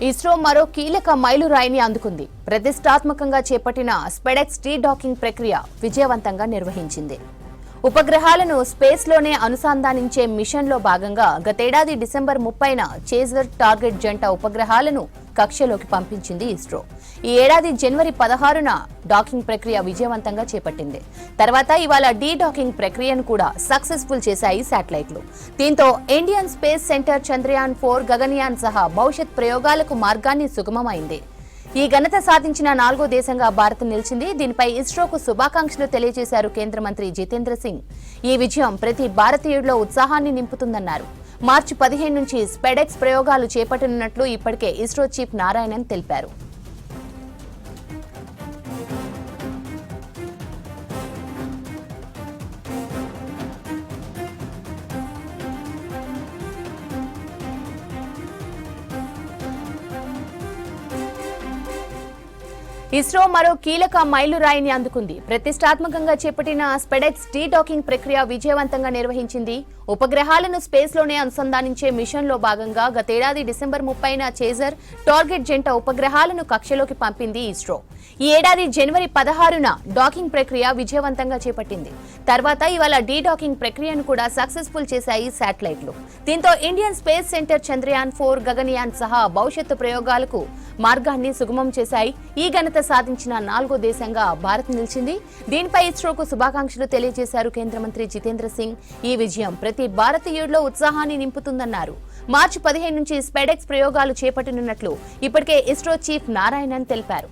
ఇస్రో మరో కీలక మైలురాయిని అందుకుంది. ప్రతిష్టాత్మకంగా చేపట్టిన స్పెడెక్స్ డీడాకింగ్ ప్రక్రియ విజయవంతంగా నిర్వహించింది. ఉపగ్రహాలను స్పేస్లోనే అనుసంధానించే మిషన్లో భాగంగా గతేడాది డిసెంబర్ 30న చేజర్ టార్గెట్ జంట ఉపగ్రహాలను కక్షలోకి పంపించింది ఇస్రో. ఈ ఏడాది జనవరి 16న డాకింగ్ ప్రక్రియ విజయవంతంగా చేపట్టింది. తర్వాత ఇవాళ డీడాకింగ్ ప్రక్రియను కూడా సక్సెస్ఫుల్ చేశాయి శాటిలైట్లు. దీంతో Indian space centre Chandrayaan 4 Gaganyaan సహా భవిష్యత్ ప్రయోగాలకు మార్గాన్ని సుగమమైంది. ఈ ఘనత సాధించిన 4వ దేశంగా భారత్ నిలిచింది. దీనిపై ఇస్రోకు శుభాకాంక్షలు తెలియజేశారు కేంద్ర మంత్రి జితేంద్ర సింగ్. ఈ విజయం ప్రతి భారతీయుడిలో ఉత్సాహాన్ని నింపుతుందన్నారు. మార్చి 15 నుంచి స్పెడెక్స్ ప్రయోగాలు చేపట్టనున్నట్లు ఇప్పటికే ఇస్రో చీఫ్ నారాయణన్ తెలిపారు. ఇస్రో మరో కీలక మైలురాయిని అందుకుంది. ప్రతిష్టాత్మకంగా చేపట్టిన స్పెడెక్స్ డీడాకింగ్ ప్రక్రియ విజయవంతంగా నిర్వహించింది. ఉపగ్రహాలను స్పేస్లోనే అనుసంధానించే మిషన్లో భాగంగా గతేడాది డిసెంబర్ 30న చేజర్ టార్గెట్ జంట ఉపగ్రహాలను కక్షలోకి పంపింది ఇస్రో. ఈ ఏడాది జనవరి 16న డాకింగ్ ప్రక్రియ విజయవంతంగా చేపట్టింది. తర్వాత ఇవాళ డీడాకింగ్ ప్రక్రియను కూడా సక్సెస్ఫుల్ చేశాయి శాటిలైట్లు. దీంతో Indian space centre Chandrayaan 4 Gaganyaan సహా భవిష్యత్తు ప్రయోగాలకు మార్గాన్ని సుగమం చేశాయి. ఈ ఘనత సాధించిన 4వ దేశంగా భారత్ నిలిచింది. దీనిపై ఇస్రోకు శుభాకాంక్షలు తెలియజేశారు కేంద్ర మంత్రి జితేంద్ర సింగ్. ఈ విజయం ప్రతి భారతీయుడిలో ఉత్సాహాన్ని నింపుతుందన్నారు. మార్చి 15 నుంచి స్పెడెక్స్ ప్రయోగాలు చేపట్టనున్నట్లు ఇప్పటికే ఇస్రో చీఫ్ నారాయణన్ తెలిపారు.